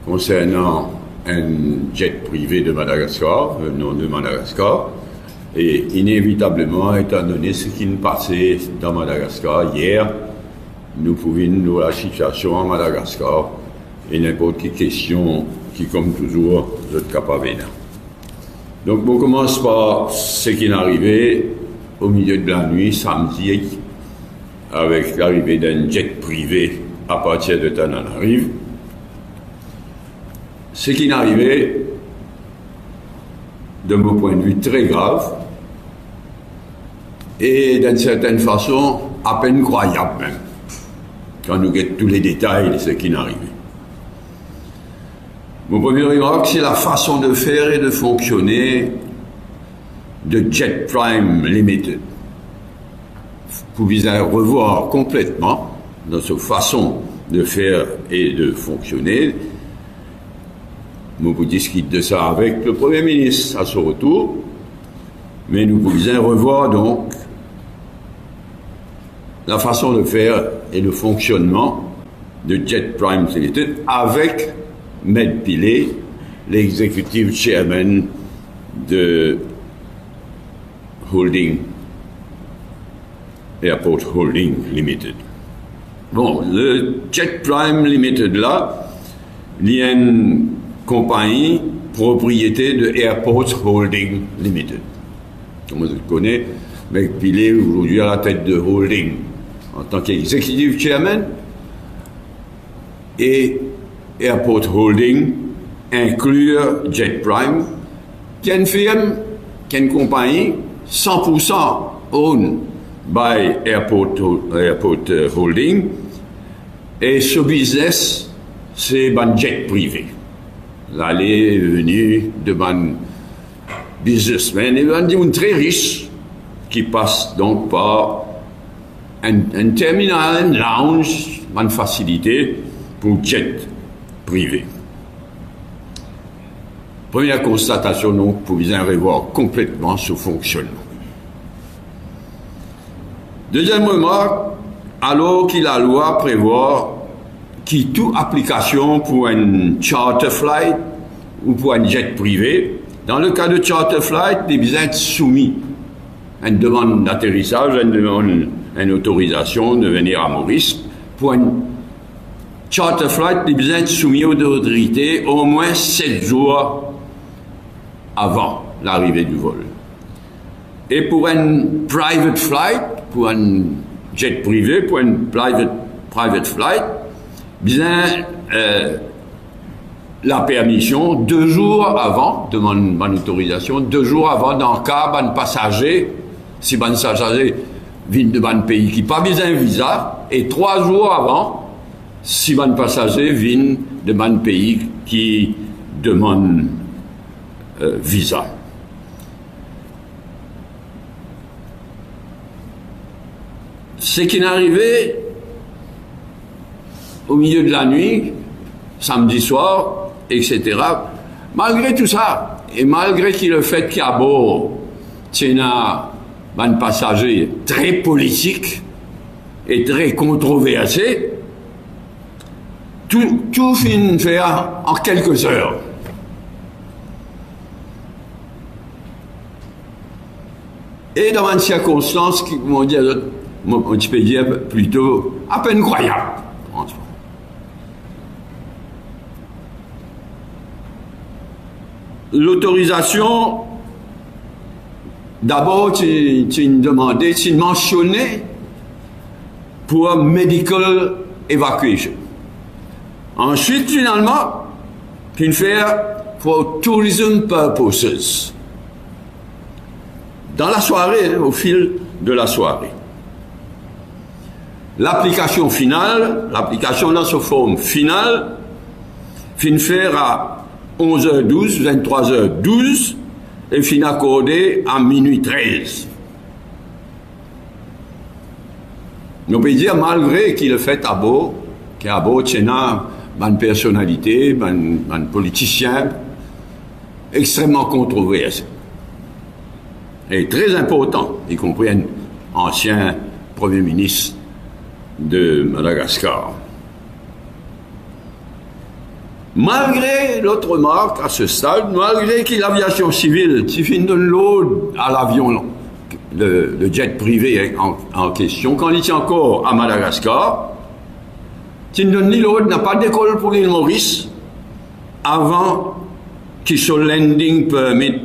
concernant un jet privé de Madagascar, le nom de Madagascar, et inévitablement, étant donné ce qui nous passait dans Madagascar hier, nous pouvions nous la situation en Madagascar et n'importe quelle question qui, comme toujours, est capable. Donc, on commence par ce qui est arrivé au milieu de la nuit, samedi, avec l'arrivée d'un jet privé à partir de Tananarive. Ce qui est arrivé, de mon point de vue, très grave, et d'une certaine façon, à peine croyable même, quand nous guettons tous les détails de ce qui est arrivé. Mon premier remarque, c'est la façon de faire et de fonctionner de Jet Prime Limited. Vous pouvez revoir complètement dans sa façon de faire et de fonctionner. Nous vous discutons de ça avec le Premier ministre à son retour, mais nous pouvons revoir donc la façon de faire et le fonctionnement de Jet Prime Limited avec Med Pillay, l'executive chairman de Airport Holding Limited. Bon, le Jet Prime Limited là, il y a une compagnie propriété de Airport Holding Limited. Comme vous le connaissez, Med Pillay aujourd'hui à la tête de Holding en tant qu'executive chairman, et Airport Holding inclut Jet Prime, qui est une firme, qui est une compagnie 100% owned by Airport Holding, et ce business, c'est un jet privé. L'aller et venue de un businessman, et un très riche, qui passe donc par un terminal, un lounge, une facilité pour jet privé. Première constatation, donc, vous pouvez revoir complètement ce fonctionnement. Deuxième remarque, alors que la loi prévoit que toute application pour un charter flight ou pour un jet privé, dans le cas de charter flight, il besoin être soumis à une demande d'atterrissage, une autorisation de venir à Maurice. Pour un charter flight, il besoin être soumis aux autorités au moins 7 jours avant l'arrivée du vol. Et pour un private flight, pour un jet privé, pour un private flight, bien la permission 2 jours avant, demande mon autorisation, 2 jours avant, dans le cas d'un passager, si un passager vient de un pays qui n'a pas besoin de visa, et 3 jours avant, si un passager vient de un pays qui demande visa. Ce qui est arrivé au milieu de la nuit, samedi soir, etc., malgré tout ça, et malgré le fait qu'il y a beau, c'est un passager très politique et très controversé, tout finit faire en quelques heures. Et dans une circonstance qui, comment dire, on peut dire plutôt à peine croyable. L'autorisation, d'abord, tu demandais, tu mentionnais pour medical evacuation. Ensuite, finalement, tu fais for tourism purposes. Dans la soirée, au fil de la soirée. L'application finale, l'application dans sa forme finale, fin faire à 11h12, 23h12, et fin accordée à minuit 13. On peut dire, malgré qu'il le fait à beau, qu'il y a beau, il y a une personnalité, un politicien extrêmement controversé. Et très important, y compris un ancien Premier ministre de Madagascar. Malgré l'autre remarque à ce stade, malgré que l'aviation civile, tu finis de l'eau à l'avion, le jet privé en question, quand il est encore à Madagascar, tu donnes l'eau n'a pas d'école pour l'île Maurice avant qu'il soit landing permit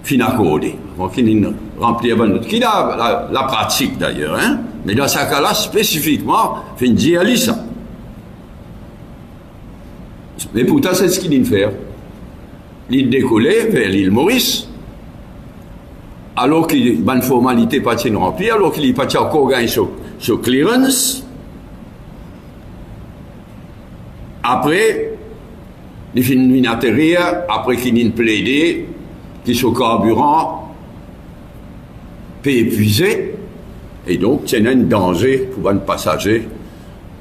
fin accordé, avant qu'il remplit qu'il a la pratique d'ailleurs, hein? Mais dans ce cas-là, spécifiquement, fin dire ça. Mais pourtant, c'est ce qu'il vient de faire. Il décollait vers l'île Maurice, alors qu'il y a une formalité pas remplie, alors qu'il n'y a pas encore gagné ce clearance. Après, il finit d'atterrir, après qu'il ait plaidé, qu'il soit carburant, peut épuisé, et donc, c'est un danger pour un passager.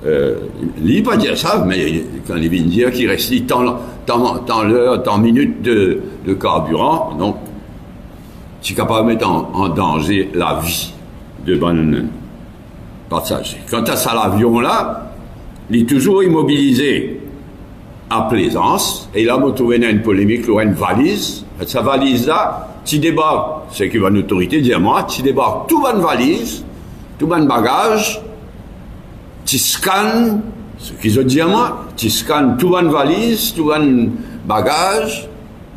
Il ne pas dire ça, mais quand il vient dire qu'il reste tant l'heure, tant minutes de carburant, donc c'est capable de mettre en danger la vie de bon passager. Quant à ça, l'avion-là, il est toujours immobilisé à Plaisance, et là, on trouve une polémique, il y a une valise, et sa valise-là, tu débarques, c'est qu'il va une autorité dire moi, tu débarques tout bonne valise, tout bon bagage, tu scannes, ce qu'ils ont dit à moi, tu scannes tout bonne valise, tout bon bagage,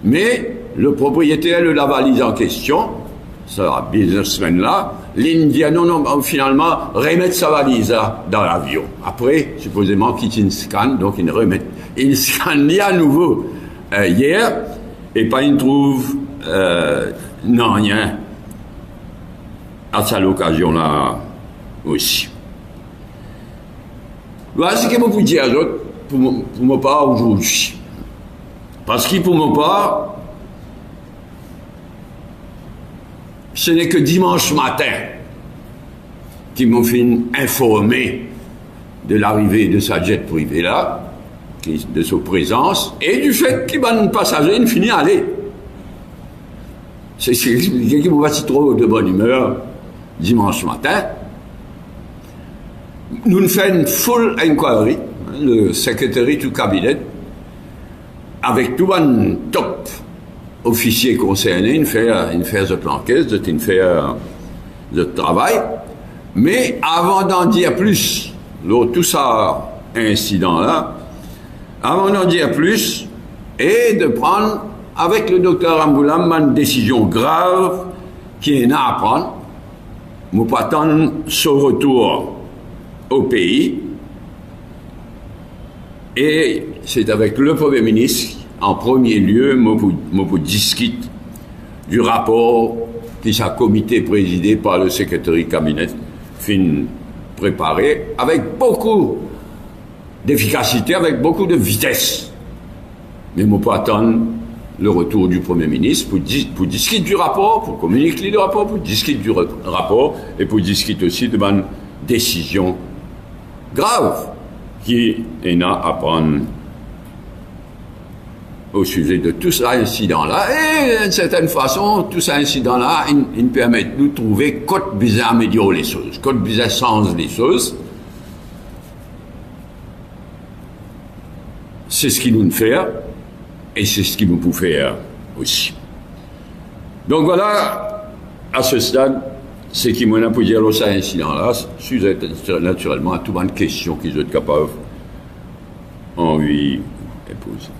mais le propriétaire de la valise en question, ce businessman-là, il dit non, finalement, remettre sa valise là, dans l'avion. Après, supposément qu'il scanne, donc il scanne à nouveau hier, et pas il trouve non rien à cette occasion-là aussi. Voilà ce que je peux dire pour mon part aujourd'hui. Parce que pour mon part, ce n'est que dimanche matin qu'ils m'ont fait informer de l'arrivée de sa jet privée là, de sa présence, et du fait qu'il y a un passager qui finit à aller. C'est expliqué qu'il m'a pas trop de bonne humeur dimanche matin. Nous faisons une full inquiry, le secrétaire du cabinet, avec tout un top officier concerné, il fait cette enquête, il fait le travail. Mais avant d'en dire plus, tout ça incident-là, avant d'en dire plus, et de prendre avec le docteur Amboulam une décision grave qui est à prendre, nous pas attendre son retour au pays, et c'est avec le Premier ministre en premier lieu je discute du rapport qui est un comité présidé par le secrétaire du cabinet fin préparé avec beaucoup d'efficacité, avec beaucoup de vitesse, mais je peux attendre le retour du Premier ministre pour discuter du rapport, pour communiquer le rapport, pour discuter du rapport et pour discuter aussi de bonnes décisions graves qui est à prendre au sujet de tout cet incident-là. Et d'une certaine façon, tout cet incident-là, il permet de nous trouver côté bizarre améliorer les choses, côté bizarre change les choses. C'est ce qu'il nous fait et c'est ce qu'il nous peut faire aussi. Donc voilà, à ce stade, c'est qui m'a pour dire cet incident-là, sujet naturellement à toute bonne question qu'ils sont capables en lui poser.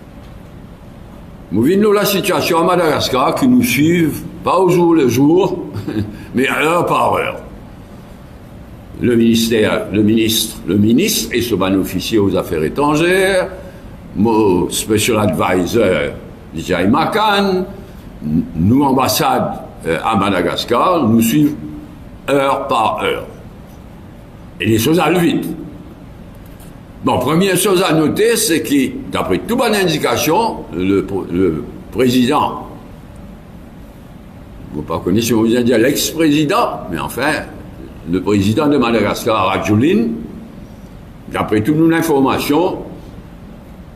Nous vivons la situation à Madagascar qui nous suivent, pas au jour le jour, mais heure par heure. Le ministre et ce bon officier aux affaires étrangères, mon special advisor, Jai Makan, nous ambassades à Madagascar, nous suivent heure par heure. Et les choses allent vite. Bon, première chose à noter, c'est que, d'après toute bonne indication, le président, vous ne pas connaissez, si on vient dire l'ex-président, mais enfin, le président de Madagascar, Radjoulin, d'après toute nos informations,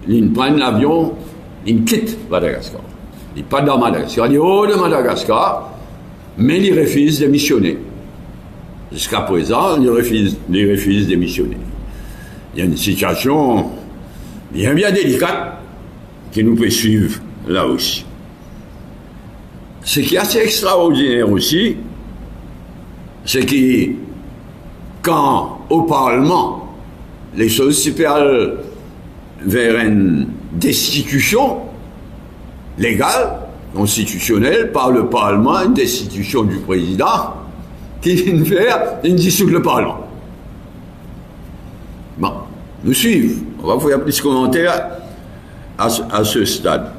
il prend l'avion, il quitte Madagascar. Il n'est pas dans Madagascar, il est hors de Madagascar, mais il refuse de missionner. Jusqu'à présent, il refuse de missionner. Il y a une situation bien délicate qui nous peut suivre là aussi. Ce qui est assez extraordinaire aussi, c'est que quand au Parlement, les choses se parlent vers une destitution légale, constitutionnelle, par le Parlement, une destitution du président, qui vient faire une dissoute le Parlement. Bon, nous suivons. On va faire plus de commentaires à ce stade.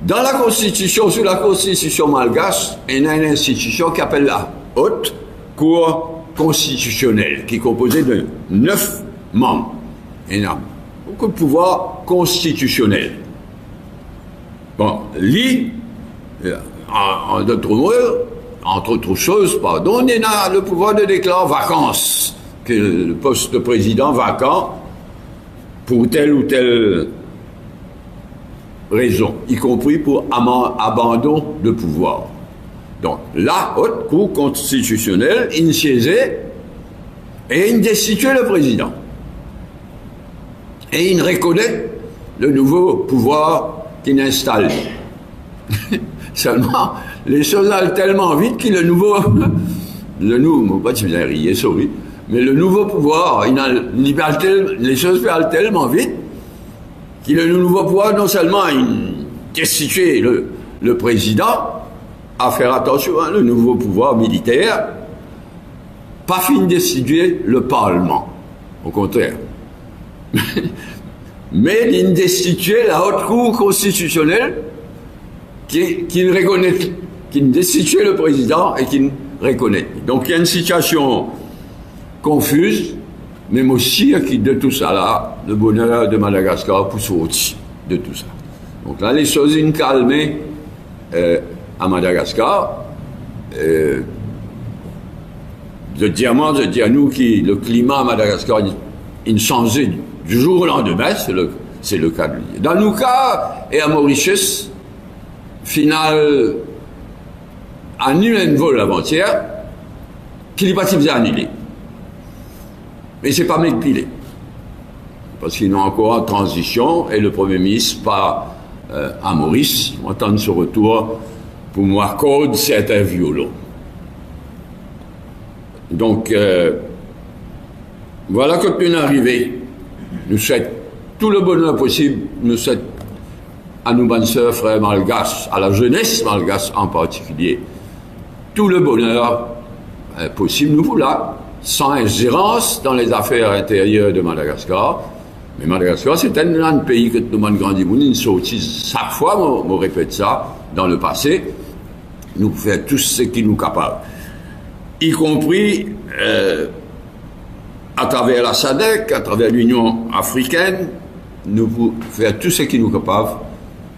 Dans la Constitution, sur la Constitution malgache, il y a une institution qui s'appelle la Haute Cour constitutionnelle, qui est composée de 9 membres. Il y a beaucoup de pouvoirs constitutionnels. Bon, en d'autres mots, entre autres choses, pardon, il y a le pouvoir de déclarer vacances, que le poste de président vacant pour telle ou telle raison, y compris pour abandon de pouvoir. Donc, la Haute Cour constitutionnelle, il siégeait et il destituait le président. Et il reconnaît le nouveau pouvoir qu'il installe. Seulement, les choses allent tellement vite que le nouveau pouvoir, les choses allent tellement vite que le nouveau pouvoir, non seulement il destitue le président, à faire attention, hein, le nouveau pouvoir militaire, pas fini de destituer le Parlement, au contraire. Mais il destitue la Haute Cour constitutionnelle qui reconnaît, qui destitue le président et qui reconnaît. Donc il y a une situation confuse, même aussi qui de tout ça là, le bonheur de Madagascar pour sortir de tout ça. Donc là, les choses sont calmées à Madagascar. Je dis à moi, je dis à nous que le climat à Madagascar il changeait du jour au lendemain, c'est le cas de lui. Dans nos cas, et à Mauritius, final, annulé un vol avant-hier, qu'il n'est pas si annulé. Mais c'est pas pilé. Parce qu'ils sont encore en transition, et le Premier ministre part à Maurice, on attend ce retour pour m'accorder certains violons. Donc, voilà quand nous arrivés. Nous souhaitons tout le bonheur possible, nous souhaitons à nos bonnes sœurs, frères malgaches, à la jeunesse malgache en particulier, tout le bonheur possible, nous voilà, sans ingérence dans les affaires intérieures de Madagascar. Mais Madagascar, c'est un pays que nous avons grandi, nous sommes chaque fois, on répète ça, dans le passé, nous faisons tout ce qui nous est capable, y compris à travers la SADC, à travers l'Union africaine, nous pouvons faire tout ce qui nous est capable,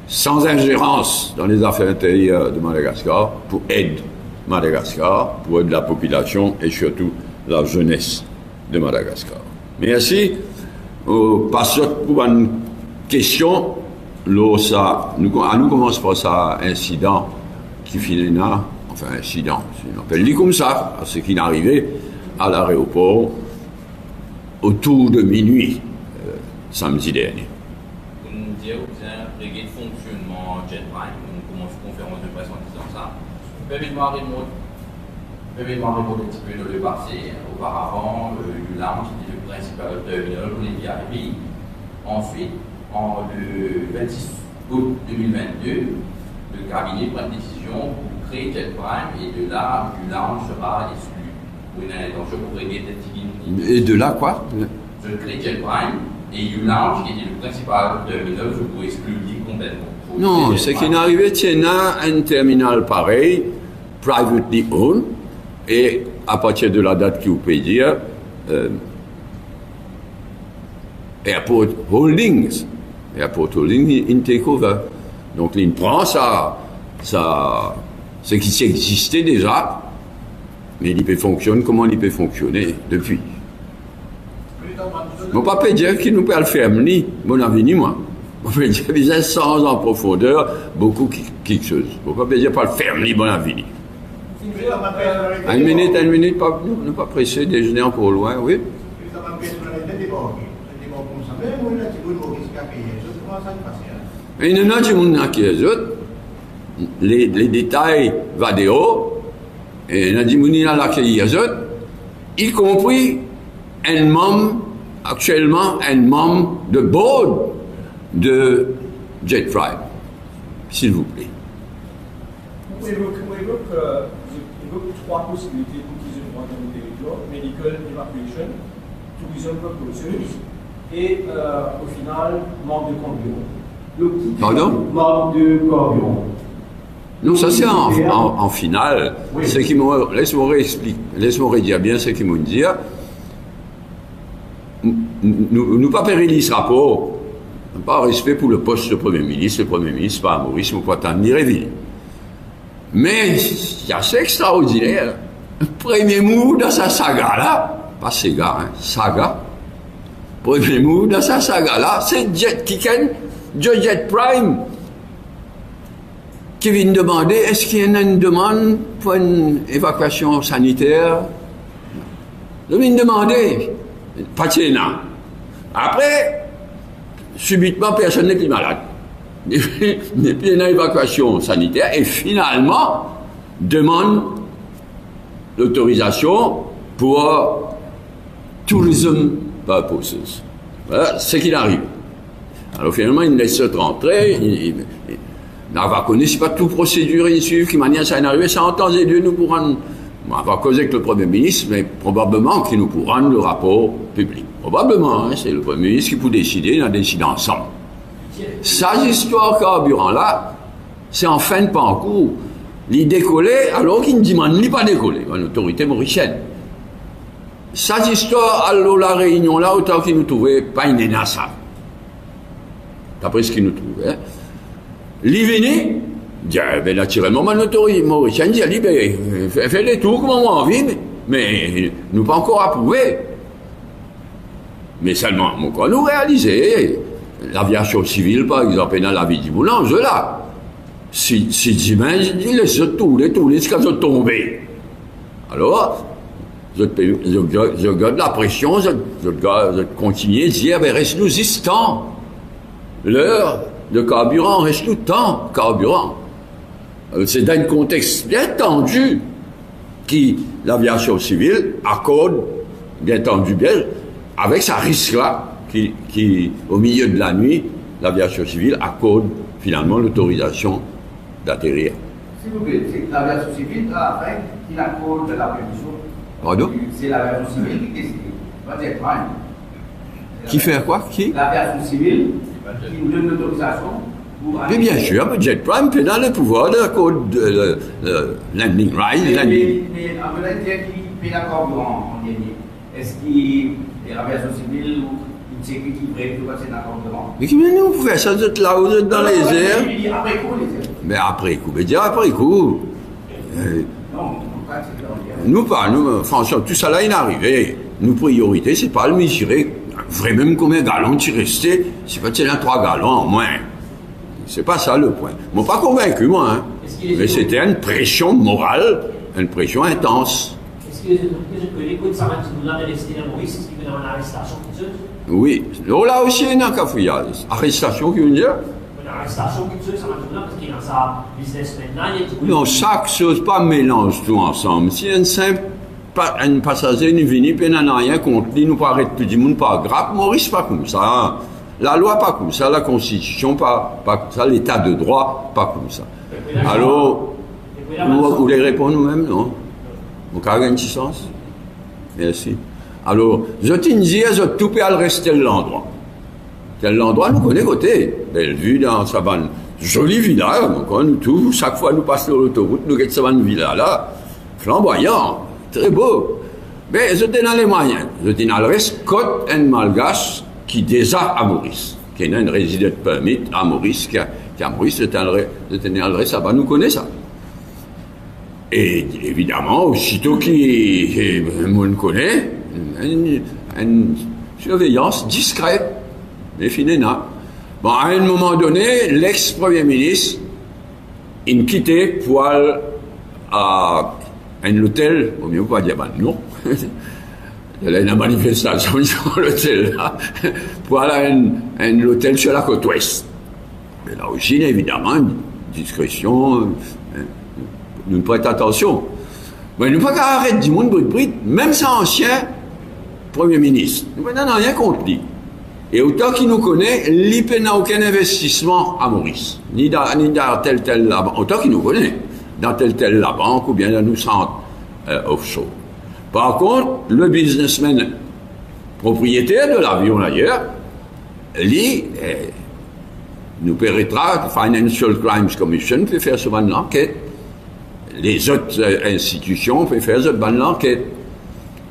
sans ingérence dans les affaires intérieures de Madagascar, pour aider Madagascar, pour aider la population et surtout la jeunesse de Madagascar. Merci. Passons pour une question. Nous commençons par ça, incident qui finit là, enfin incident, on appelle dit comme ça, ce qui est arrivé à l'aéroport autour de minuit, samedi dernier. Vous nous dites que vous avez un régler de fonctionnement JetPrime, on commence une conférence de presse en disant ça. Permettez-moi de répondre un petit peu dans le passé. Auparavant, ULAM, qui était le principal terminal pour les VIP. Ensuite, le 26 août 2022, le cabinet prend une décision pour créer JetPrime et de là, ULAM sera exclu. Pour une intention pour régler des activités. Et de là quoi? Je crée JetPrime et ULAM, qui était le principal terminal, je pourrais exclure complètement. Non, ce qui est arrivé, c'est un terminal pareil, privately owned, et à partir de la date que vous pouvez dire, Airport Holdings in takeover. Donc il prend ça, ce qui existait déjà, mais il peut fonctionner comment il peut fonctionner depuis. On ne peut pas dire qu'il nous peut le faire, ni mon avis, ni moi. On peut dire sans en profondeur, beaucoup quelque chose. On ne peut pas dire pas le faire, ni mon avis. Une minute, ne pas presser, déjeuner encore loin, oui. Maurice qui a payé les autres, comment ça se passe? Et il y en a du monde qui les autres, les détails vont de haut, et il y en a du monde qui accueilli les autres, y compris un membre, actuellement, un membre de board de JetPrime. S'il vous plaît. On évoque trois possibilités d'utilisation de droit de territoire: medical evacuation, tourism proposals et au final, manque de carburant. Pardon? Manque de carburant. Non, ça c'est en finale. Oui. Laisse-moi redire bien ce qu'ils m'ont dit. Nous pas pérenniser ce rapport, pas respect pour le poste de Premier ministre. Le Premier ministre, pas à Maurice, mais pas tant ni Réville. Mais il y a c'est extraordinaire. Le premier mot dans sa saga là, pas Sega, hein, saga. Premier mot dans sa saga là, c'est JetPrime qui vient demander est-ce qu'il y a une demande pour une évacuation sanitaire. Il vient demander, pas de Sénat. Après, subitement, personne n'est plus malade. N'est plus une évacuation sanitaire et finalement demande l'autorisation pour tourism purposes. Voilà ce qu'il arrive. Alors finalement, il laisse rentrer, il va connaître pas toute procédure, il suit, qui manière ça arrive, ça entend les deux, nous pourrons, on va causer avec le Premier ministre, mais probablement qu'il nous pourra le rapport public. Probablement, hein, c'est le Premier ministre qui peut décider, on a décidé ensemble. Sa histoire carburant-là, c'est en fin de parcours. Il décollait alors qu'il ne demande ni pas décoller, une autorité mauricienne. Sa histoire, alors la réunion là, autant qu'il nous trouvait pas une énassable. D'après ce qu'il nous trouvait. L'Ivini, dit, ben naturellement, mon autorité mauricienne dit, ben, fais les tours comme on a envie, mais nous pas encore approuvé. Mais seulement, quand nous réaliser, l'aviation civile, par exemple, dans la vie du Boulange, là, si dimanche, il laisse tous les cas sont tombés. Alors, je garde la pression, je continue à dire, ben, reste-nous temps. L'heure de carburant reste tout le temps carburant. C'est dans un contexte bien tendu qui l'aviation civile accorde, bien tendu bien, avec sa risque-là, qui, au milieu de la nuit, l'aviation civile accorde finalement l'autorisation d'atterrir. S'il vous plaît, c'est l'aviation civile, après, qui accorde la permission. Pardon? C'est l'aviation civile qui décide, pas JetPrime. Qui fait quoi? Qui? L'aviation civile qui nous donne l'autorisation pour... Mais bien sûr, JetPrime est dans le pouvoir de l'accord landing right, landing. Mais en fait, qui paye la carburant en dernier? Est-ce qu'il y a l'aviation civile ou une sécurité qui prévient de passer dans le carburant? Mais comment nous pouvons faire ça? Vous êtes là, vous êtes dans les airs. Après coup, les airs. Mais après coup, mais dire après coup. Non, pas nous pas, nous, franchement, tout ça là, il est arrivé. Nos priorités, c'est pas le mesurer. Vraiment combien de gallons tu restais, c'est pas qu'il y a 3 gallons en moins. C'est pas ça le point. Ils m'ont pas convaincu, moi. Hein. Mais c'était une pression morale, une pression intense. Est-ce que les codes ça va nous rester à Maurice? Est-ce qu'il y a une arrestation qui se... Oui. Là aussi, il y a un cafouillage. Arrestation, qui veut dire? Une arrestation qui se, ça va nous parce qu'il y a sa businessman là. Non, chaque chose, pas mélange tout ensemble. Si un simple un passager nous vient, puis il n'a rien contre lui, nous pas arrêter plus du monde, pas grave. Maurice, pas comme ça. Hein. La loi, pas comme ça. La Constitution, pas comme ça. L'état de droit, pas comme ça. Alors, vous voulez répondre nous-mêmes, non? Vous avez un petit sens? Merci. Alors, je te dis, je tout peux rester l'endroit. Quel endroit nous connaît côté? Bellevue, dans sa bande. Jolie villa, donc nous tout, chaque fois nous passons l'autoroute, nous avons une villa là, flamboyant. Très beau. Mais je dans les moyens. Je dans le reste, côte un malgache qui déjà à Maurice, qui a une résidence permis à Maurice, qui à Maurice, je dans le reste, ça va nous connaître ça. Et évidemment, aussitôt qui me connaît, une surveillance discrète, mais finalement. Bon, à un moment donné, l'ex-premier ministre, il quittait pour aller à un hôtel, au mieux pas dire non, Il y a une manifestation sur l'hôtel là, pour aller à l'hôtel sur la côte ouest. Mais là aussi, évidemment, discrétion, nous prêtons attention. Mais nous ne pouvons pas arrêter du monde bruit, même sans ancien Premier ministre. Nous n'avons rien contre lui. Et autant qu'il nous connaît, l'IP n'a aucun investissement à Maurice. Ni dans tel la banque. Autant qu'il nous connaît. Dans tel la banque ou bien dans nos centres offshore. Par contre, le businessman propriétaire de l'avion d'ailleurs, lui, nous permettra, Financial Crimes Commission peut faire ce ban d'enquête. Les autres institutions peuvent faire ce ban d'enquête.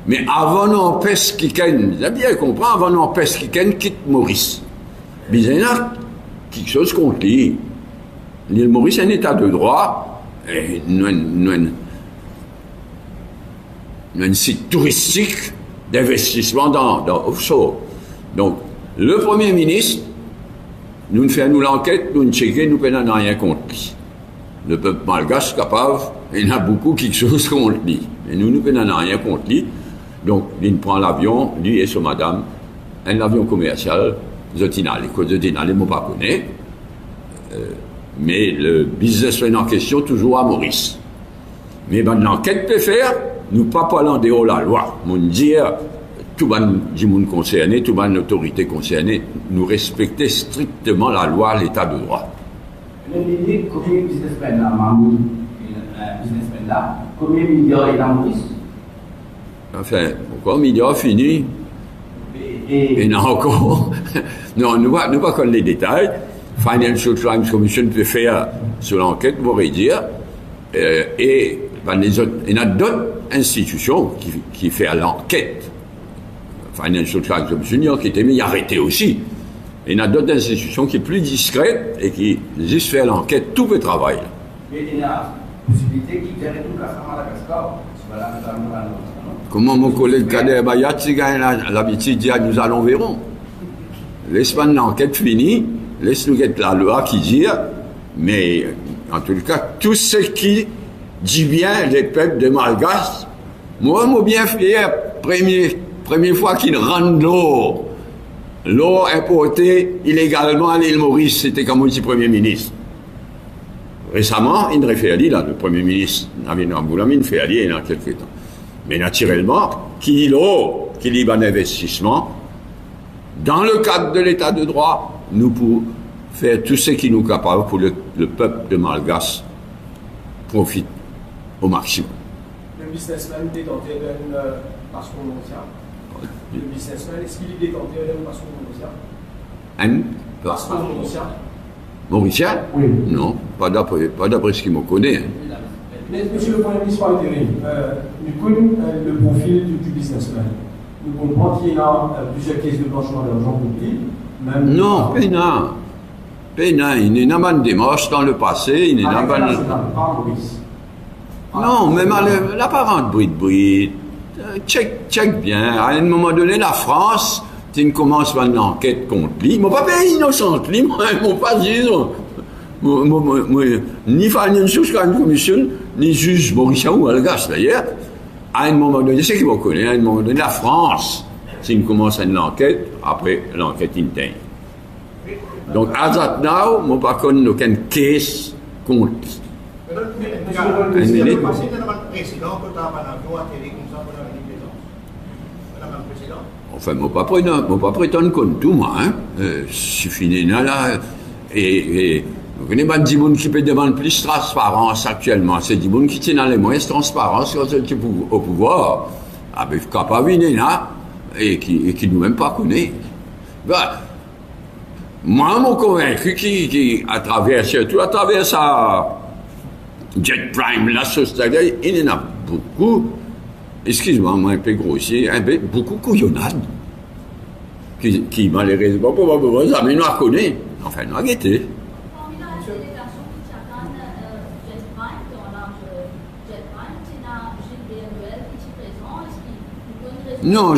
Mais avant n'empêche quelqu'un, vous avez bien compris, avant n'empêche quelqu'un quitte Maurice. Mais il y a quelque chose contre lui. L'île Maurice est un état de droit, et nous un site touristique d'investissement dans offshore. Donc, le Premier ministre, nous faisons l'enquête, nous checkons, nous ne rien contre lui. Le peuple malgache capable, il y en a beaucoup quelque chose contre lui. Et nous ne faisons rien contre lui. Donc, il prend l'avion, lui et son madame, un avion commercial, Zotinal. Les Zotinal, ils ne m'ont pas connu. Mais le businessman en question, toujours à Maurice. Mais ben, l'enquête peut faire, nous pas parler de haut la loi. Nous dire, tout le monde concerné, toute l'autorité concernée, nous respecter strictement la loi, l'état de droit. Combien de businessmen là, Mahmoud, businessmen là, combien de milliards est dans Maurice? Enfin, pourquoi milliards fini? Et non, encore. Non, nous ne pas connaître les détails. Financial Crimes Commission peut faire sur l'enquête, vous pourrez dire. Et ben, il y a d'autres institutions qui font l'enquête. Financial Crimes Commission qui était mis arrêté aussi. Il y a d'autres institutions qui sont plus discrètes et qui juste font l'enquête, tout le travail. Mais il y a une possibilité qui gère tout le cas à Madagascar. Comment mon collègue Kader Bayat, si a l'habitude de dire nous allons verrons. Laisse-moi l'enquête finie, laisse-nous get la loi qui dit, mais en tout cas, tout ce qui dit bien les peuples de Malgache, moi, je suis bien fier, première fois qu'ils rendent l'eau importée illégalement à l'île Maurice, c'était comme si Premier ministre. Récemment, il réfère là, le Premier ministre, Navin Ramboulami, il fait aller dans quelques temps. Mais naturellement, qui dit un investissement, dans le cadre de l'état de droit, nous pouvons faire tout ce qui nous est capable pour le peuple de Malgache profite au maximum. Le businessman détenteur d'un passeport mauricien. Le businessman, est-ce qu'il est détenteur d'un passeport mauricien? Un passeport mauricien? Mauricien? Oui. Non, pas d'après ce qu'il me connaît. Hein. Mais monsieur le Premier ministre, par intérim, nous connaissons le profil du businessman. Nous comprenons qu'il y a plusieurs caisses de blanchiment d'argent public. Non, Pénin, il y a une démarche dans le passé, il y a Non, même l'apparente bruit. Check bien. À un moment donné, la France, tu commences une enquête contre lui. Moi, pas bien innocent, lui, moi, pas dit, ni Financial Crimes Commission, ni juge mauricien ou malgache d'ailleurs. À un moment donné, c'est qui vous connaît, à un moment donné, la France, s'il commence une enquête, après l'enquête interne. Donc, as of now, moi, pas connais aucune case contre. Enfin, moi, pas prétendre contre tout, moi, hein. Suffit là, et vous connaissez pas des gens qui peuvent demander plus de transparence actuellement. C'est des gens qui tiennent dans les moyens de transparence quand ils sont au pouvoir. Ah, ben, capable de venir là, et qui nous-mêmes pas connaissent. Ben, moi, je suis convaincu qu'à travers, surtout à travers ça, Jet Prime, la société, il y en a beaucoup, excuse-moi, moi un peu grossier, beaucoup couillonnades, qui malheureusement, probablement, ça nous a connu. Enfin, nous a guetté. Non,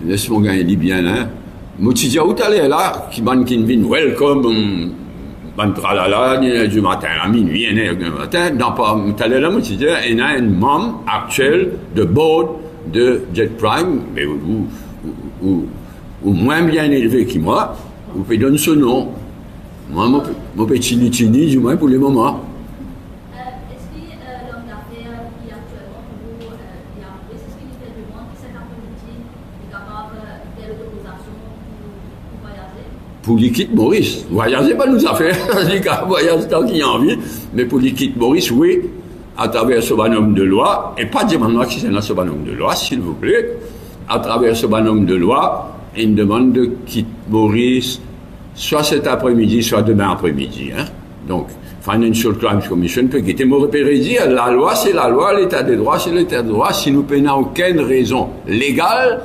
laisse-moi gagner dit bien, hein. Moi, tu dis, où t'allais là, qui vient welcome, du matin à minuit, du matin, dans pas, t'allais là, moi, tu dis, il y a une membre actuelle de board de Jet Prime, mais ou moins bien élevé que moi, vous pouvez donner ce nom. Moi, mon petit Litini, du moins pour le moment. Est-ce que l'homme d'affaires qui actuellement pour vous est appelé, est-ce qu'il fait demande que cet après-midi est capable d'être l'autorisation pour voyager? Pour Liquide Maurice, voyager pas nous affaires, les gars voyagent tant qu'il y a envie, mais pour Liquide Maurice, oui, à travers ce bonhomme de loi, et pas dire maintenant qui c'est dans ce bonhomme de loi, s'il vous plaît, à travers ce bonhomme de loi, une demande de quitte Maurice, soit cet après-midi, soit demain après-midi. Hein. Donc, Financial Crimes Commission peut quitter. Mon repéré dire, la loi, c'est la loi, l'état des droits, c'est l'état des droits. Si nous n'avons aucune raison légale,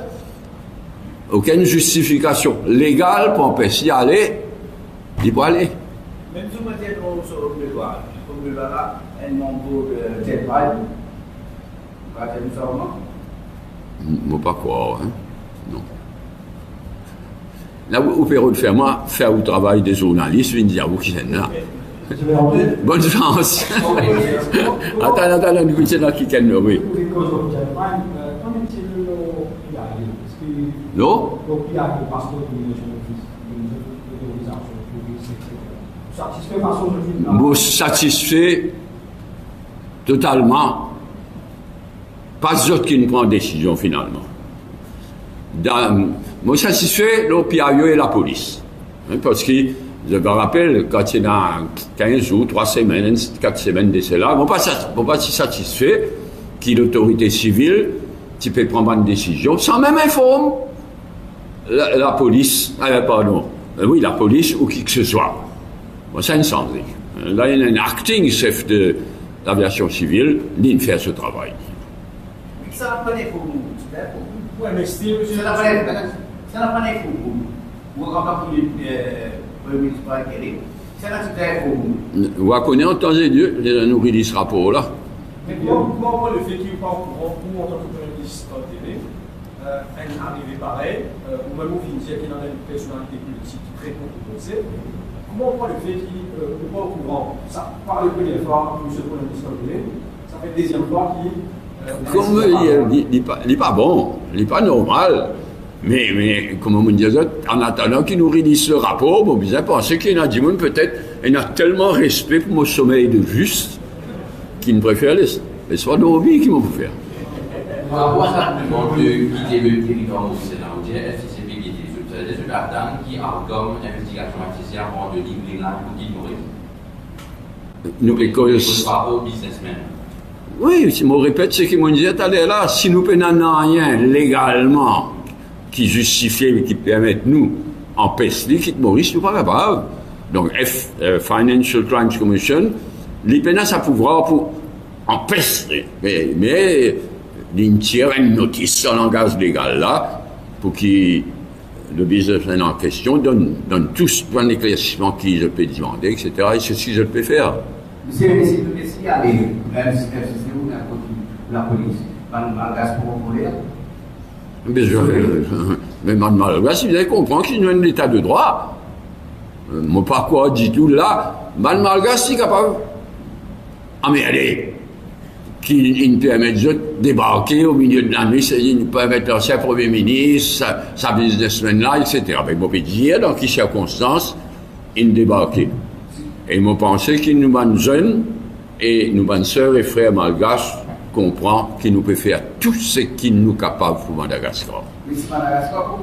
aucune justification légale pour empêcher d'y aller, il peut aller. Même si vous mettez sur le loi, comme le loi là, un membre de Jet Prime, vous avez vu ça ou non? Je ne pas croire, hein. Non. Là, vous pouvez faire le travail des journalistes, vous dire vous qui êtes là. Bonne chance. Attends, nous écoutons dans qui qu'elle oui. Non? Vous satisfait totalement. Pas d'autre qui nous prend décision finalement. Moi, satisfait l'OPIO et la police. Hein, parce que, je me rappelle, quand il y a 15 jours, 3 semaines, 4 semaines de cela, ils ne vont pas si satisfaits que l'autorité civile, tu peux prendre une décision sans même informer la police, oui, la police ou qui que ce soit. Bon, ça ne sens rien. Là, il y a un acting chef de l'aviation civile, il fait ce travail. Ça n'a pas d'effet pour vous. Oui, mais Steve, Ça n'a pas d'effet pour vous. Vous regardez pour le ministre Kelly. Ça n'a pas d'effet pour vous. Vous connaissez en temps et lieu, il nous relit ce rapport-là. mais comment le fait qu'il n'est pas au courant, vous, en tant que Premier ministre TV, une arrivée pareille, ou même au fin dire qu'il en a une personnalité politique très composée, comment on voit le fait qu'il n'est pas au courant? Ça, par la première fois, M. le Premier ministre TV, ça fait la deuxième fois qu'il. Comme il n'est pas bon, il n'est pas normal. Mais comme on dit, en attendant qu'il nous réalise le rapport, bon, bien penser qu'il y en a du monde, peut-être, il a tellement respect pour mon sommeil de juste, qu'il ne préfère les soins de hobby qu'ils vont vous faire. Par rapport à ça, de quitter le territoire au Sénat, on dirait FCCP qui était des Sudatans qui argoment l'investigation judiciaire en de l'Inglaterre ou d'Ignorer. Nous, écoles. Par rapport aux businessmen. Oui, si je répète ce qu'ils m'ont dit, attendez là, si nous n'avons rien légalement qui justifie et qui permet nous empêcher quitte Maurice, nous ne sommes pas capables. Donc, Financial Crimes Commission, l'IPENA, ça pouvoir pour empêcher. Mais il tire une notice en langage légal là, pour que le businessman en question donne tous un éclaircissement qui je peux demander, etc. Et ceci, je le peux faire. Monsieur le ministre, est-ce qu'il y a des même si la police, malgré pour contrôler? Mais malgré, si vous avez compris qu'il y a un état de droit, mon parcours dit tout là, malgré, si capable. Ah, mais allez, qui nous permet de débarquer au milieu de la nuit, il nous permet l'ancien Premier ministre, sa businessman là, etc. Mais on peut dire dans quelles circonstances il débarquait. Et moi, pensais qu'il nous ban jeunes et nous ban sœurs et frères malgaches comprend qu'il nous peut faire tout ce qu'il nous est capable pour Madagascar. Oui, c'est Madagascar,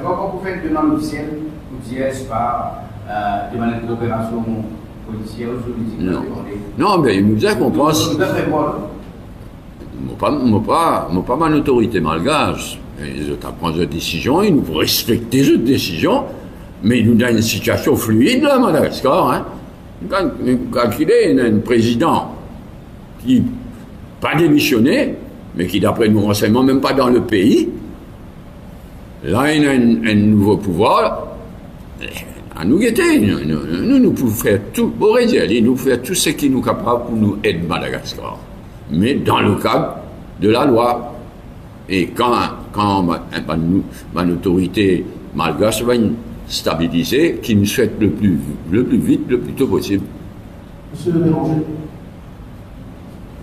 quand vous faites une demande officielle, vous dites, c'est pas demande de coopération policière ou juridique. Non, mais il nous dit qu'on pense. Pas ma autorité malgache. Ils prennent des décisions, ils nous respectent ces décisions, mais ils nous donnent une situation fluide là, Madagascar. Hein. Quand il est un président qui pas démissionné, mais qui d'après nos renseignements, même pas dans le pays, là il a un nouveau pouvoir, à nous guetter, nous pouvons faire tout, il nous faire tout ce qui nous est capable pour nous aider Madagascar, mais dans le cadre de la loi. Et quand ma autorité malgache va stabiliser, qu'il nous souhaite le plus vite, le plus tôt possible. Monsieur le Béranger.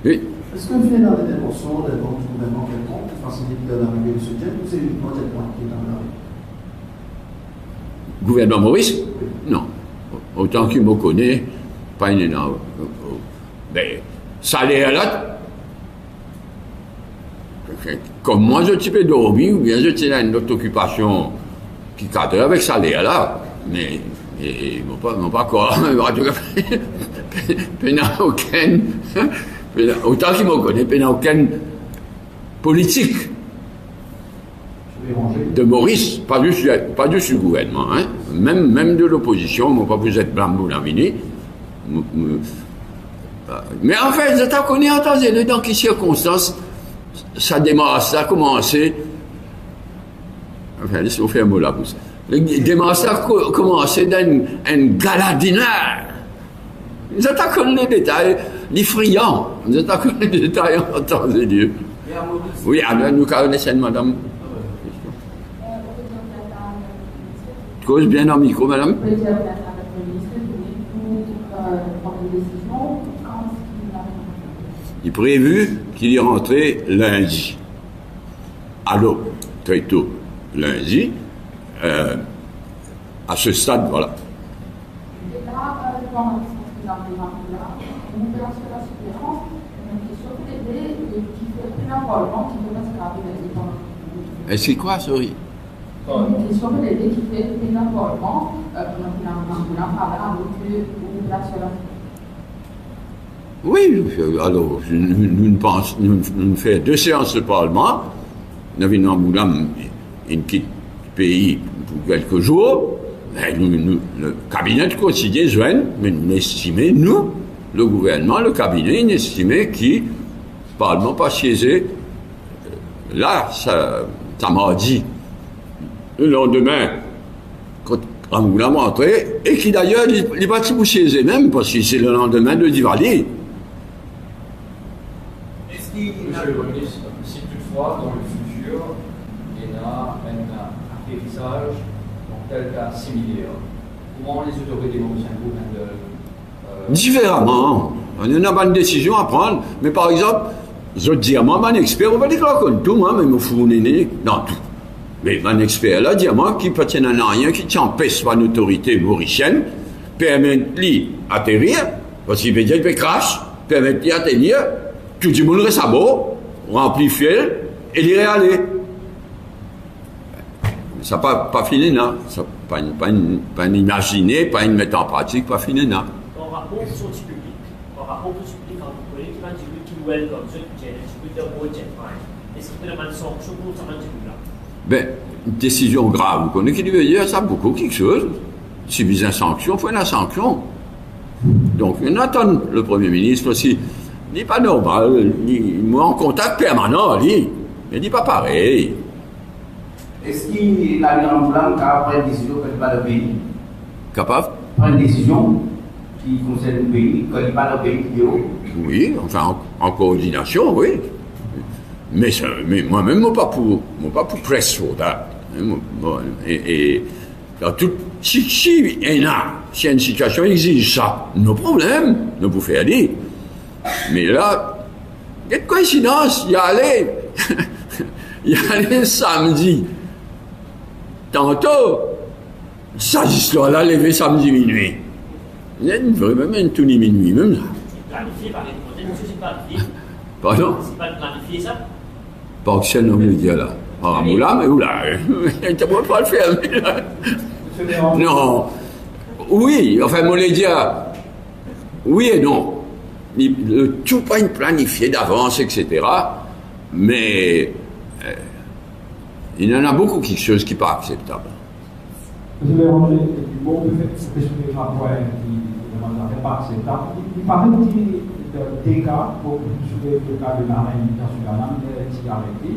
Oui. Est-ce que vous venez dans l'intervention d'un gouvernement quelconque pour faciliter l'arrivée de ce jet ou c'est uniquement jet point qui est dans la rue? Gouvernement Maurice? Non. Autant qu'il me connaît, pas une énorme. Mais, salaire là, comme moi je suis dormi, ou bien je suis dans une autre occupation qui cadre avec salaire là, mais non pas quoi, aucun, autant qu'il me connaît, aucun politique de Maurice, pas du gouvernement, hein, même de l'opposition, moi pas vous êtes blanc Lamini. Mais en fait, je connais entendu dans quelles circonstances ça démarre, ça a commencé. Enfin, laissez-moi faire un mot là pour ça. Le démarre, ça a commencé dans un gala dîner. Nous attaquons les détails, les friands. Nous attaquons les détails en temps de Dieu. Oui, alors nous connaissons madame. Cause bien en micro, madame. Il est prévu qu'il est rentré lundi. Alors, très tôt, lundi, à ce stade, voilà. Et là, devant la président on peut lancer la suppléance, une question pour l'aider qui fait un enrôlement qui peut rester rapide. Et c'est quoi, sorry? Une question pour l'aider qui fait un enrôlement, oui, alors, nous faisons 2 séances de Parlement. Nous avons une petite pays pour quelques jours. Le cabinet de quotidien joint, mais nous estimons, nous, le gouvernement, le cabinet, nous estimons que le Parlement pas siégé. Là, ça m'a dit, le lendemain, quand on l'a montré, et qui d'ailleurs, il n'est pas pour siéger même, parce que c'est le lendemain de Diwali. Monsieur le ministre, si toutefois, dans le futur, il y a un atterrissage dans tel cas similaire, comment les autorités mauriciennes différemment. On a pas une décision à prendre, mais par exemple, je dis à moi, mon expert, on va dire que tout, moi, mais me fournir dans tout. Mais mon expert là, dit à moi, qui peut tenir à rien, qui t'empêche pas une autorité mauricienne, permet-lui atterrir, parce qu'il peut dire qu'il crash, permet-lui atterrir, tout le monde reste à bord, remplit fiel, et il irait aller. Ça n'a pas fini, non. Ça pas imaginer, pas mettre en pratique, pas fini, non. En rapport au sortie public, en rapport au public, quand vous voyez qu'il va dire qu'il welcome, ce qui est le mot jet prime, est-ce qu'il peut avoir une sanction pour ça, là? Ben, une décision grave, vous connaissez qui veut dire ça, beaucoup, quelque chose. Si vous avez une sanction, il faut une sanction. Donc, on attend le Premier ministre aussi. Il n'est pas normal, il est en contact permanent, lui. Il n'est pas pareil. Est-ce qu'il a mis en plan qu'à prendre une décision que pas le pays? Capable? Prendre une décision qui concerne le pays, que pas le pays qui est haut? Oui, enfin, en coordination, oui. Mais moi-même, moi pas pour press for that. Et dans tout, si une situation exige ça, nos problèmes, nous pouvons faire dire. Mais là, quelle coïncidence, il y allait samedi. Tantôt, ça histoire-là, levé samedi minuit. Il y a même tout ni minuit, même là. C'est planifié par les projets, monsieur, c'est planifié. Pardon? C'est pas planifié, ça? Pas que c'est non, je dire là. Ah, moula, mais oula. Tu ne peux pas le faire, mais là. Non. Oui, enfin, moi, je dire, oui et non. Tout pas planifié d'avance, etc. Mais il y en a beaucoup quelque chose qui n'est pas acceptable. Vous avez rangé du bon, le fait que c'est des rapports qui n'est pas acceptable. Il paraît que des cas, pour le cas de l'arène nationale, qui a arrêté.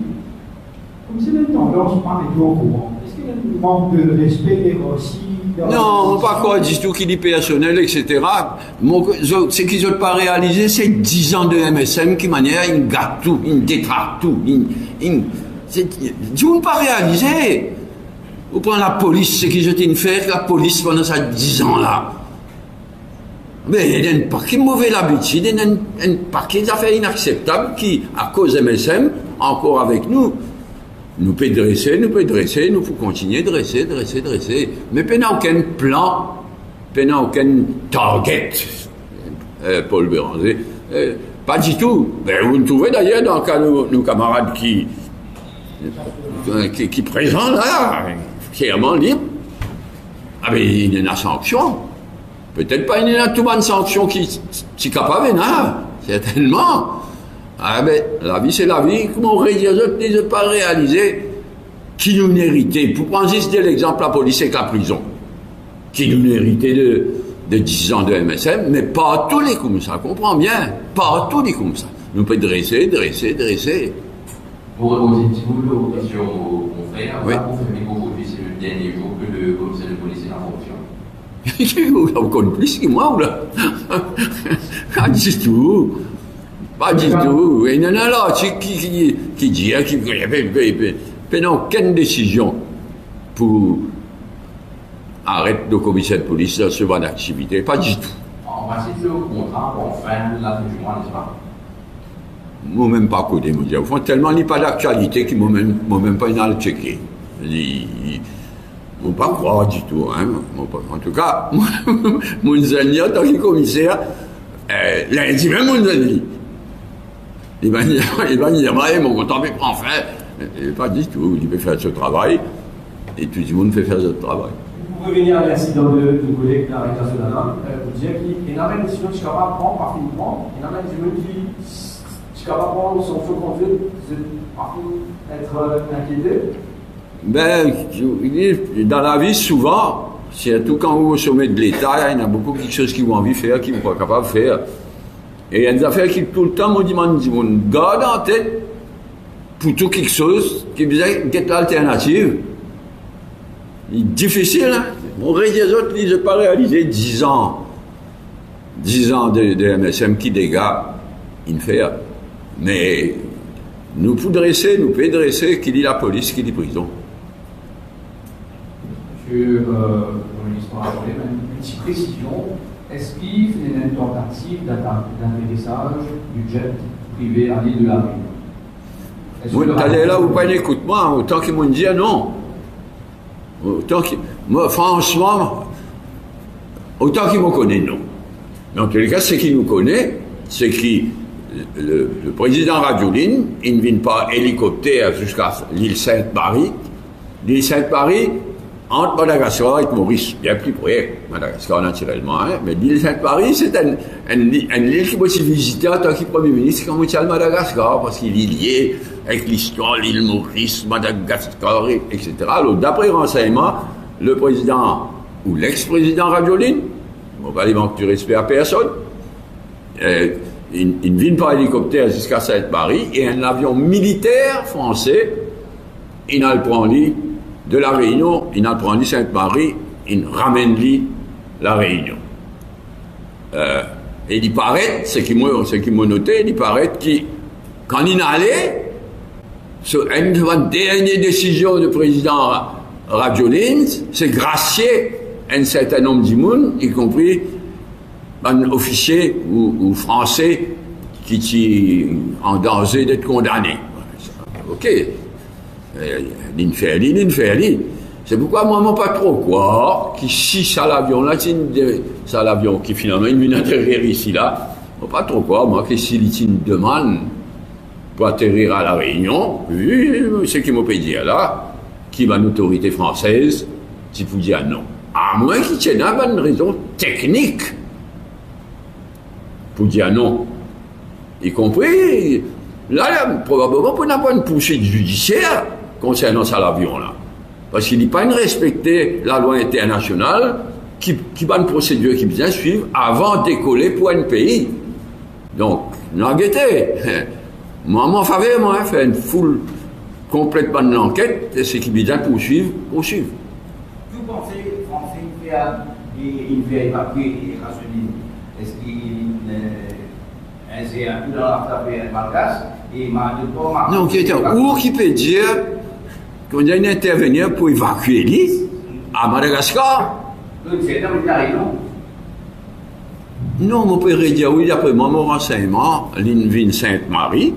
Comme c'est maintenant, là, on se parle de au courant. Est-ce qu'il y a un manque de respect aussi? Non, pas quoi, disent tout qu'il est personnel, etc. Ce qu'ils n'ont pas réalisé, c'est 10 ans de MSM qui manière, ils gâtent tout, ils détractent tout. Ils n'ont pas réalisé. Vous prenez la police, ce qu'ils ont fait, la police pendant ces 10 ans-là. Mais il y a un paquet de mauvaises habitudes, il y a un paquet d'affaires inacceptables qui, à cause de MSM, encore avec nous, nous peut dresser, nous faut continuer de dresser. Mais il n'y a aucun plan, il n'y a aucun target, Paul Béranger. Pas du tout. Mais vous le trouvez d'ailleurs dans le cas de nos camarades qui présentent là, clairement libre. Ah mais il y a une sanction. Peut-être pas il y a tout bonne sanction qui est capable, certainement. Ah ben, la vie c'est la vie, comment on rédige ne pas réaliser qui nous méritait. Pour prendre juste l'exemple, la police et la prison, qui nous méritait de 10 ans de MSM, mais pas tous les comme ça, comprends bien, pas tous les comme ça. Nous pouvons dresser. Pour répondre une petite question aux confrères, oui. On confirme qu'aujourd'hui c'est le dernier jour que le commissaire de police est en fonction. Vous connaissez plus que moi, ou là? Pas du tout. Pas du tout. Il y en a là qui dit qu'il n'y a aucune décision pour arrêter le commissaire de police dans ce genre d'activité. Pas du tout. On va citer le contrat pour fin de la fin du mois, n'est-ce pas? Moi même pas côté, me dire. Au fond, tellement il n'y a pas d'actualité qu'ils m'ont même pas à le checker. Ils ne vont pas croire du tout. Hein. En tout cas, mon zani, en tant que commissaire, lundi même mon zani. Il va dire, mon content, mais enfin, pas du tout. Il peut faire ce travail, et tout le monde fait faire ce travail. Pour revenir à l'incident de collègue de l'arrêtation d'un homme, vous dire qu'il y a une décision qui est capable de prendre par finalement, il y a une décision qui est capable de prendre son feu conduite, être inquiété. Ben, dans la vie, souvent, surtout quand vous êtes au sommet de l'État, il y en a beaucoup de choses qui ont envie de faire, qui ne sont pas capables de faire. Et il y a des affaires qui, tout le temps, me demandent, garde en tête, pour tout quelque chose, qui disait, qu'est l'alternative? C'est difficile, hein? On reste des autres, ils n'ont pas réalisé 10 ans de MSM qui dégâts, il fait. Mais, nous pouvons dresser, qui dit la police, qui dit prison. Monsieur le ministre, une petite précision. Est-ce qu'il y a une tentative d'atterrissage du jet privé à l'île de la Réunion? Vous allez là, vous pas écoute-moi, autant qu'ils m'ont dit non. Moi, franchement, autant qu'ils me connaissent, non. Mais en tous les cas, ce qui nous connaît, c'est que le président Radjoulin, il ne vient pas hélicoptère jusqu'à l'île Sainte-Marie. L'île Sainte-Marie, entre Madagascar et Maurice, bien plus près, Madagascar naturellement, hein, mais l'île Sainte-Marie, c'est une île qui peut se visiter en tant que Premier ministre quand il est à Madagascar, parce qu'il est lié avec l'histoire, l'île Maurice, Madagascar, etc. Alors, d'après renseignement, le président ou l'ex-président Radjoulin, on va aller manquer du respect à personne, il ne vient pas hélicoptère jusqu'à Sainte-Marie, et un avion militaire français, il a le prend de la Réunion, il a le prend Sainte-Marie, il ramène la Réunion. Et il paraît, ce qui m'a noté, il paraît que quand il allait, sur une dernière décision du président Radjoulin, c'est gracier un certain nombre de monde, y compris un officier ou français qui est en danger d'être condamné. Ok. L'infernal. C'est pourquoi moi, je ne pas trop croire que si ça l'avion-là, c'est l'avion qui finalement il vient atterrir ici, là, je ne pas trop croire, moi, que s'il y a une demande pour atterrir à la Réunion, ce qui m'a peut dire là, qui va une autorité française, si vous dire non. À moins qu'il y ait une raison technique pour dire non. Y compris, là, probablement, pour n'a pas une poursuite judiciaire concernant ça l'avion là. Parce qu'il n'est pas respecter la loi internationale qui va une procédure qui vient suivre avant de décoller pour un pays. Donc, non guettez. Moi, en faveur, moi, faire une foule complètement de l'enquête, et ce qui vient poursuivre. Vous pensez, Français, il fait évacuer Radjoulin? Est-ce qu'il est un peu dans la affaire malgache? Non, qui est un cours qui peut dire qu'on vient intervenir pour évacuer l'île à Madagascar. Donc, c'est dans la Réunion. Non, mon père dire oui, d'après moi, mon renseignement, l'île Sainte-Marie,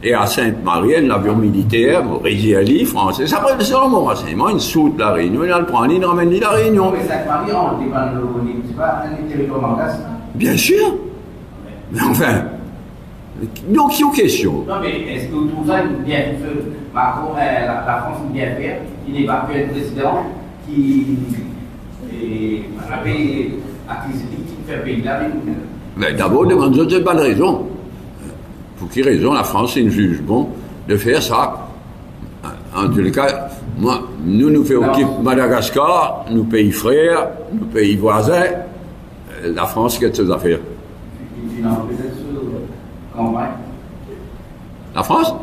et à Sainte-Marie, un avion militaire, régional français. Ça prend selon mon renseignement, une saute la Réunion, il le prend, il ramène la Réunion. Mais Sainte-Marie, on dépend de l'Europe, c'est pas un territoire manquant. Bien sûr. Mais enfin, donc il y a une question. Non, mais est-ce que vous trouvez ça bien fait? Macron, la France bien fait, il n'est pas que le président qui a payé qui fait payer la Réunion. Mais d'abord, demande-moi de bonne raison. Pour quelle raison la France juge bon de faire ça? En tous les cas, moi, nous faisons occuper Madagascar, nous pays frères, nous pays voisins, la France qui a de ces affaires. Peut-être sur campagne. La France?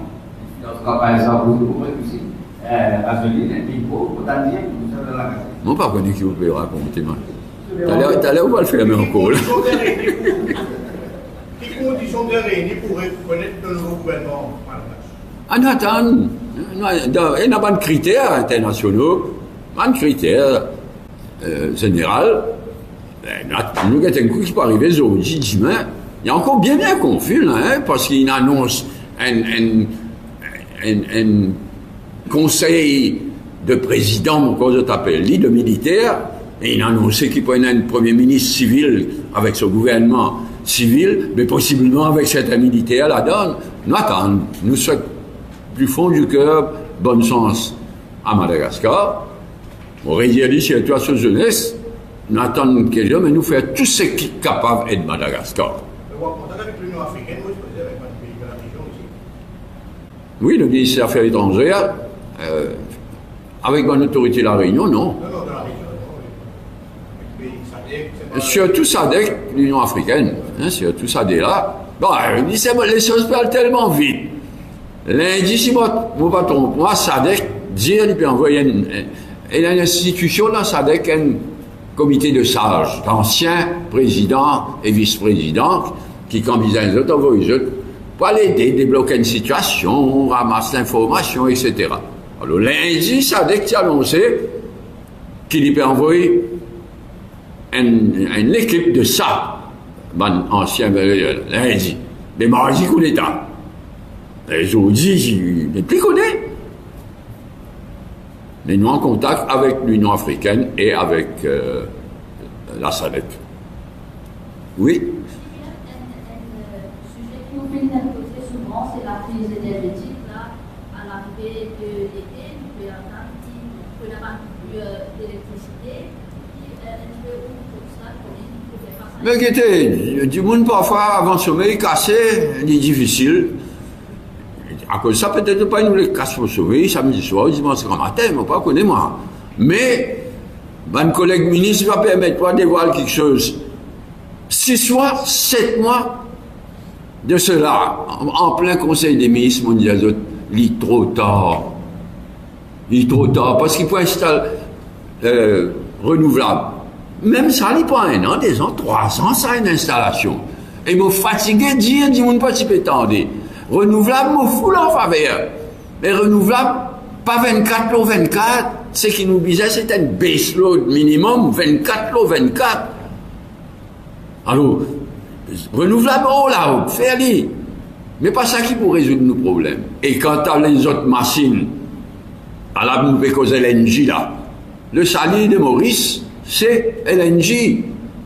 Campagne, ça vous aussi. Avenir, un pays pauvre, autant dire que vous êtes dans la case. Moi, pas connu qui vous peut raconter, moi. T'as l'air où va le faire, mais encore, là? Quelles conditions de réunir pour reconnaître le nouveau gouvernement Ah non, attends, il n'y a pas de critères internationaux, pas de critères généraux. Nous avons un coup qui peut arriver aujourd'hui, demain. Il y a encore bien confus, là, hein, parce qu'il annonce un conseil de président, comme je t'appelle, de militaire, et il a annoncé qu'il prenait un premier ministre civil avec son gouvernement civil, mais possiblement avec certains militaires là-dedans. Nous attendons, nous sommes du fond du cœur, bon sens à Madagascar. On aurait dit, si toi, ce jeunesse, nous attendons quelqu'un, mais nous faisons tout ce qui est capable de Madagascar. Vous êtes en contact avec l'Union africaine, vous êtes avec un pays de la région aussi? Oui, le ministère des Affaires étrangères, avec mon autorité de la Réunion, non. Non, de la région, non. Avec le pays SADC, Surtout SADC, l'Union africaine, hein, surtout SADC là. Bon, les choses parlent tellement vite. Lundi, si mon patron, moi, SADC, dire, il peut envoyer une institution dans SADC, un comité de sages, d'anciens présidents et vice-présidents, qui, quand ils ont les autres, envoient les autres, pour l'aider, débloquer une situation, ramasser l'information, etc. Alors, lundi, SADC a annoncé qu'il peut envoyer une équipe de ça, ancien lundi, des mardis coup d'État. Les aujourd'hui, je ne plus connais. Mais nous en contact avec l'Union africaine et avec la SADC. Oui. Un sujet qui nous fait interroger souvent, c'est la crise énergétique. Là, à l'arrivée de l'été, nous pouvons entendre qu'il n'y a pas plus d'électricité. Mais écoutez, du monde parfois, avant le sommeil, cassé, il est difficile. À cause de ça, peut-être pas nous les casse pour sommeil, samedi soir, dimanche matin, mais pas connaître moi. Mais, mon collègue ministre va permettre de dévoiler quelque chose. 6 mois, 7 mois de cela, en plein conseil des ministres mondiaux, il est trop tard. Il est trop tard, parce qu'il faut installer renouvelable. Même ça, il n'est pas 1 an, 2 ans, 3 ans, ça, une installation. Et me fatigué de dire, dis-moi pas si peut attendre. Renouvelable, me fout en faveur. Mais renouvelable, pas 24 lots 24. Ce qui nous disait, c'est un base load minimum, 24 lots 24. Alors, renouvelable, oh là, faire-les. Mais pas ça qui pourrait résoudre nos problèmes. Et quant à les autres machines, à la nouvelle cause LNG là, le sali de Maurice, c'est LNG.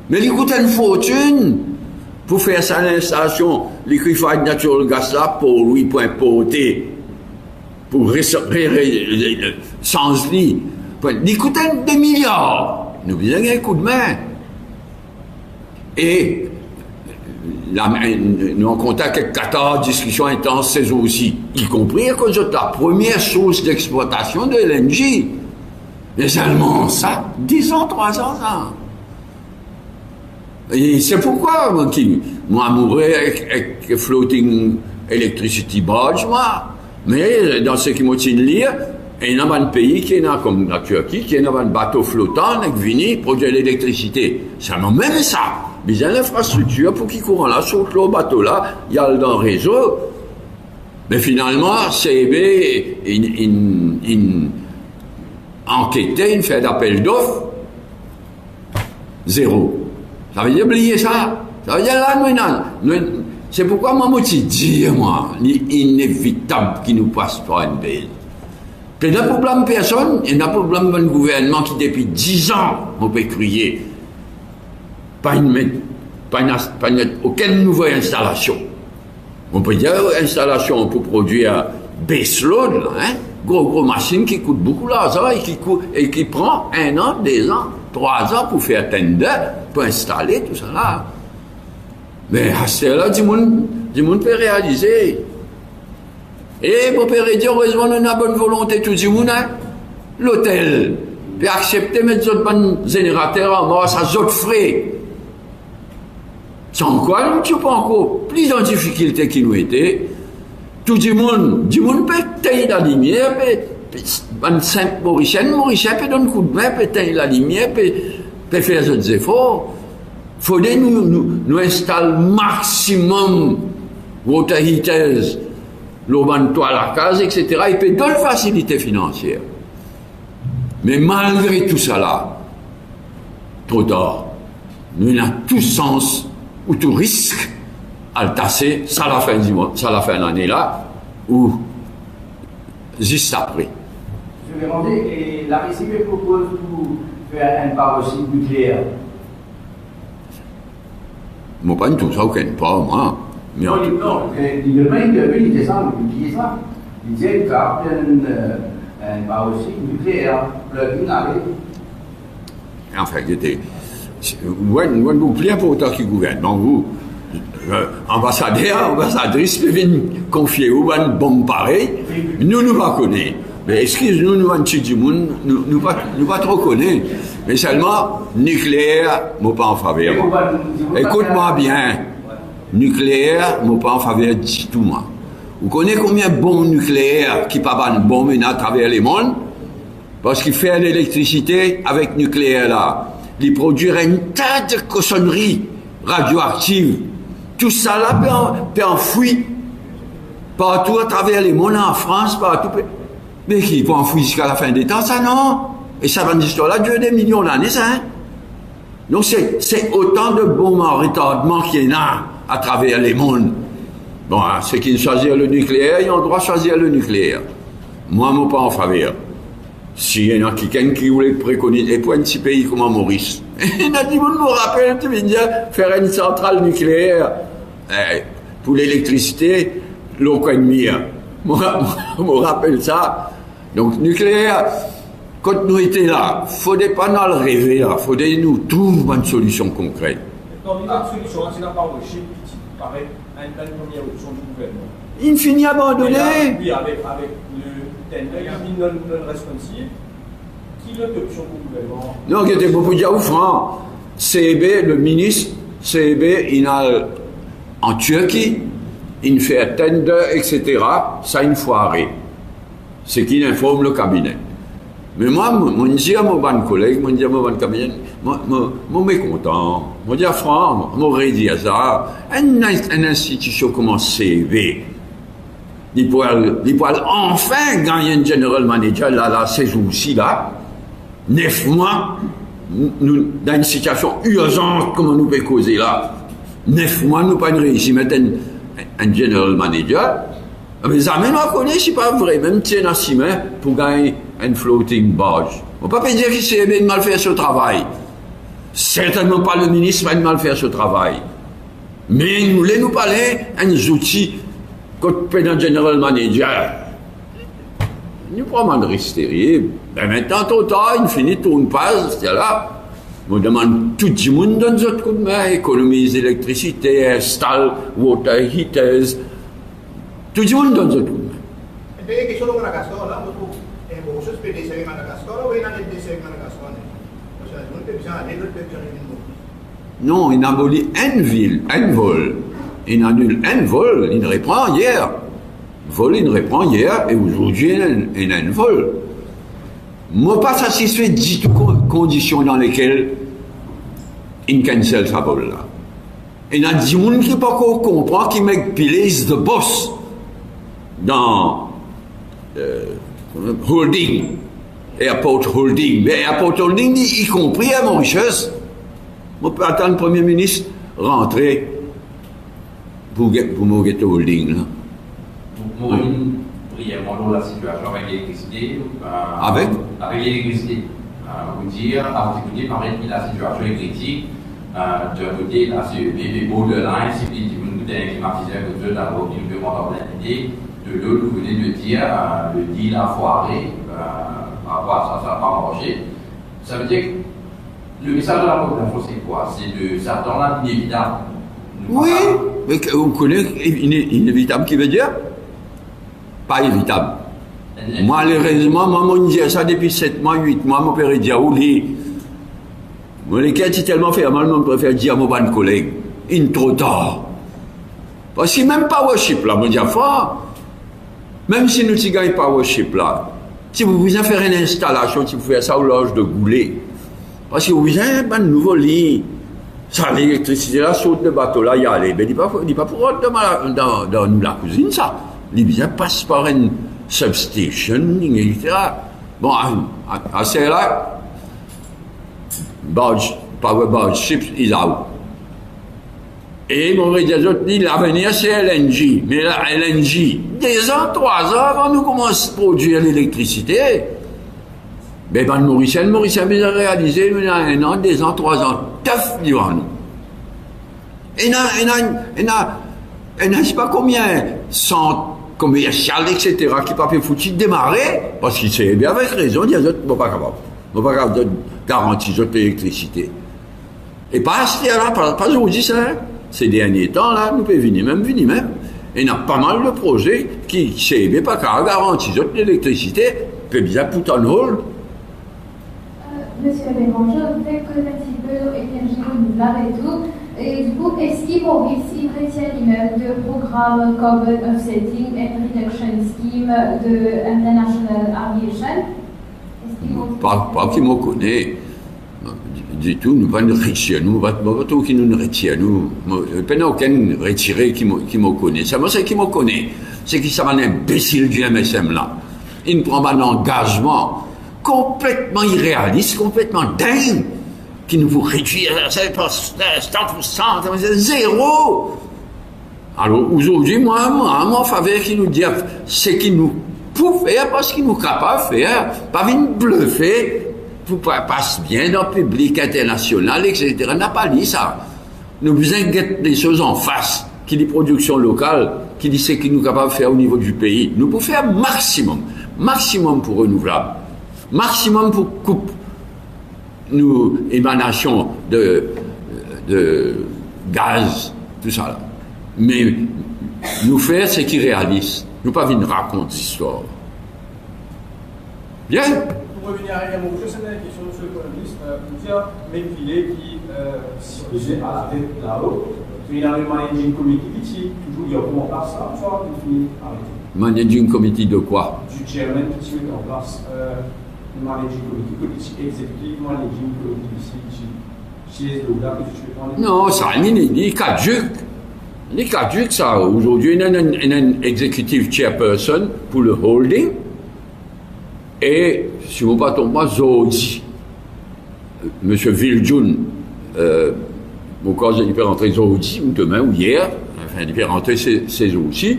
Mais il coûte une fortune pour faire ça l'installation, liquefied natural gas là, pour lui, pour importer, pour sans lit. Il coûte des milliards. Nous avons un coup de main. Et nous en contact avec Qatar, discussion intense, c'est eux aussi, y compris à cause de la première source d'exploitation de LNG. Les Allemands, ça, 10 ans, 3 ans, ça. Et c'est pourquoi moi, mourrais avec Floating Electricity Barge, moi. Mais dans ce qui m'a dit de lire, il y a un pays qui est comme la Turquie, qui est un bateau flottant avec Vini produire l'électricité. C'est même ça. Mais il y a l'infrastructure pour qu'ils courent là, sur le bateau là, il y a dans le réseau. Mais finalement, CEB, il enquêtait, il fait d'appel d'offres, 0. Ça veut dire oublier ça. Ça veut dire là, c'est pourquoi moi, je dis, moi, l'inévitable qui nous passe par une belle. Il n'y a pas de problème personne, il n'y a pas de problème d'un gouvernement qui, depuis 10 ans, on peut crier, pas aucune nouvelle installation. On peut dire installation pour produire baseload, hein, gros machine qui coûte beaucoup d'argent et qui prend 1 an, 2 ans, 3 ans pour faire tender, pour installer tout ça là. Mais à ce là, du monde peut réaliser. Et pour dire, heureusement, on a bonne volonté, tout le monde, hein? L'hôtel, peut accepter de mettre d'autres bons générateurs en mort, ça d'autres frais. Sans quoi, nous n'avons pas encore plus en difficulté qu'il nous était. Tout le monde peut éteindre la lumière, peut simple Mauricien peut donner un coup de main, peut éteindre la lumière, peut faire d'autres efforts. Il faut que nous installions maximum water heaters, l'urban toile à case, etc. Et puis donner facilité financière. Mais malgré tout ça là, trop tard, nous avons tout sens ou tout risque à le tasser, ça la fin du mois, ça la fin de l'année là, ou juste après. Je vais demander, et la RCP propose pour faire un power aussi nucléaire. Moi, pas du tout ça, aucun pas, moi. Mais non, il disait ça. Il disait qu'il y a un power aussi nucléaire, le inhalé. Enfin, c'était. Vous plus important qui gouverne. Donc, vous, ambassadrice, peut venir confier ou une bombe pareille, nous pas connaissons. Mais excusez-nous, nous, un petit monde, nous pas trop connaissons. Mais seulement, nucléaire, moi pas en faveur. Écoute-moi bien. Nucléaire, moi pas en faveur du tout, moi. Vous connaissez combien de bombes nucléaires qui pas une bombe à travers les mondes? Parce qu'il fait l'électricité avec nucléaire là. Il produit un tas de cochonneries radioactives. Tout ça là peut enfouir partout à travers les mondes, en France, partout. Mais qui peut enfouir jusqu'à la fin des temps, ça non? Et ça va une histoire là, dure des millions d'années, ça. Hein? Donc c'est autant de bombes en retardement qu'il y en a à travers les mondes. Bon, hein, ceux qui choisissent le nucléaire, ils ont le droit de choisir le nucléaire. Moi, je ne suis pas en faveur. S'il y en a quelqu'un qui voulait préconiser, et pour un petit pays comme Maurice, il y a dit, me rappelle, tu veux dire, faire une centrale nucléaire pour l'électricité, l'eau qu'on mire. Moi, je me rappelle ça. Donc, nucléaire, quand nous étions là, il ne faudrait pas nous le rêver là, il faudrait nous trouver une solution concrète. Non, mais une solution, c'est n'a pas reçu, qui paraît une première option du gouvernement. Il finit abandonné. Oui, avec le tender, il non responsive. Qui est l'option du gouvernement? Non, qui était beaucoup de franc. CEB, le ministre, CEB, il a en Turquie, il fait tender, etc. Ça, une foiré. C'est qu'il informe le cabinet. Mais moi, je dis à mon bon collègue, je dis à mon bon cabinet, je suis mécontent. Je dis à Franck, je m'aurais dit à ça, une institution comme CEB, il pourrait enfin gagner un general manager là, ces jours-ci, là, 9 mois, nous, dans une situation urgente, comme nous pouvons causer là, 9 mois, nous pas réussi à mettre un general manager. Mais jamais nous connaissons, c'est pas vrai, même tiens à 6 mains pour gagner un floating barge. On ne peut pas dire que c'est de mal faire ce travail. Certainement pas le ministre va de mal faire ce travail. Mais nous voulons nous parler des outils quand un general manager. Nous prenons un risque terrible. Ben maintenant, tout le temps, il finit tourne pas, c'est là. On demande tout le monde dans un coup de main, économise l'électricité, installe water heaters. Tout le monde donne un coup de main. Entonces, que solo con la cascola, vos pedís seguir con la cascola o en el de seguir con la cascola. O sea, no te pisan a leer, te pisan a leer. Non, il abolit une ville, un vol. Il annule un vol, il reprend hier. Vol, il reprend hier, et aujourd'hui, il a un vol. Moi, pas satisfait du tout conditions dans lesquelles il cancelle sa vol là. Il y a des gens qui ne comprennent pas qui make place the boss dans holding, airport holding. Mais airport holding, y compris à Mauritius. On peut attendre le Premier ministre rentrer pour mon ghetto holding. Là. Pour revenir brièvement dans la situation avec l'électricité. Avec l'électricité. Vous dire, à vous écouter, paraît que la situation est critique. D'un côté, là, c'est le borderline, c'est vous avez un climatiseur que Dieu d'abord qui nous demande en plein idée. De l'autre, vous venez de dire, le deal a foiré, par rapport à ça, ça n'a pas marché. Ça veut dire que le message de la population, c'est quoi? C'est de s'attendre à l'inévitable. Oui, mais vous connaissez inévitable qui veut dire? Pas évitable. Malheureusement, moi, je dis ça depuis 7 mois, 8 mois, mon père dit, moi, les cas, c'est tellement fait mal, je préfère dire à mon bon collègue, il est trop tard. Parce que même Powership, là, je dis, même si nous ne gagnons pas Powership, là, si vous voulez faire une installation, si vous faites ça au large de Goulet, parce que vous avez un nouveau lit, ça, l'électricité là, saute le bateau là, il y a allé. Mais il n'est pas pour rentrer dans la cuisine, ça. Il passe par une substation, etc. Bon, à ce là, Power Barge Ships, il a où? Et mon réalisateur dit, l'avenir c'est LNG. Mais la LNG, 2 ans, 3 ans avant nous commençons à produire l'électricité. Mais ben, Mauricien a réalisé, il y a 1 an, 2 ans, 3 ans, teuf devant nous. Et il n'a, je sais pas combien, centres commerciaux, etc., qui pas fait foutu démarrer, parce qu'il sait bien avec raison, il y a d'autres, pas capable de garantir l'électricité. Et pas là, pas aujourd'hui, ça, ces derniers temps, là, nous pouvons venir même. Et il y a pas mal de projets qui sait bien pas capable de garantir l'électricité, peut bien put on hold. Monsieur Béranger, vous faites que un petit peu énergie renouvelable et tout. Et du coup, est-ce qu'il retient de programmes comme Offsetting and Reduction Scheme de International Aviation? Pas qui me connaît. Du tout, nous ne pas nous retirer, nous ne pas tout qui nous retire, nous, pas aucun retiré qui me connaît. C'est moi qui me connaît. C'est qui ça un imbécile du MSM là. Il ne prend pas d'engagement complètement irréaliste, complètement dingue, qui nous faut réduire, c'est pas 100%, c'est 0. Alors aujourd'hui, moi, en faveur qui nous dit, c'est qu'il nous peut faire parce qu'il nous est capable de faire, pas venir bluffer, pour passer bien dans le public international, etc. On n'a pas dit ça. Nous besoin de des choses en face, qui dit production locale, qui dit ce qu'il nous est capable de faire au niveau du pays. Nous pouvons faire maximum pour renouvelable. Maximum pour coupe nous émanation de gaz, tout ça là. Mais nous faire ce qui est réaliste. Nous pas venir raconter des histoires. Bien. Pour revenir à Yamou, je sais la question de ce économiste, vous dire Ménvilé qui si à la tête là-haut, il a le managing committee qui toujours il y a comment faire ça, soit il finit arrêté. Managing committee de quoi? Du chairman qui met en place. Managing committee, executive managing committee, non, ça, il est caduc. Il est caduc, ça. Aujourd'hui, il y a un executive chairperson pour le holding. Et, si vous ne pas tomber, Zodi. M. Viljun, mon cas, il peut rentrer Zodi, ou demain, ou hier. Enfin, il peut rentrer ces aussi.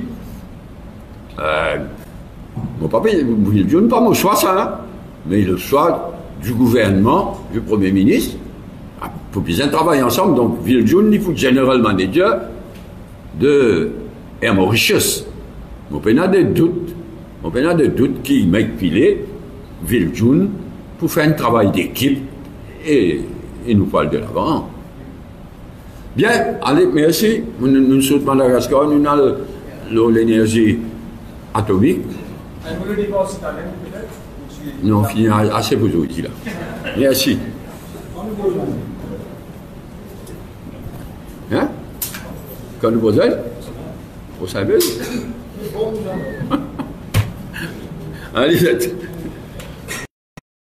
Mon papa, Viljun, pas mon choix, ça, hein. Mais le choix du gouvernement, du Premier ministre, il faut bien travailler ensemble. Donc, Viljun, il faut General Manager de Air Mauritius. On peut avoir des doutes qui m'a pilé Viljun pour faire un travail d'équipe et nous parle de l'avant. Bien, allez, merci. Nous sommes Madagascar, nous avons l'énergie atomique. Vous le débat cette année, peut-être? Non, on finit assez pour aujourd'hui là. Merci. Hein? Quand nous posons, au savez. Allez,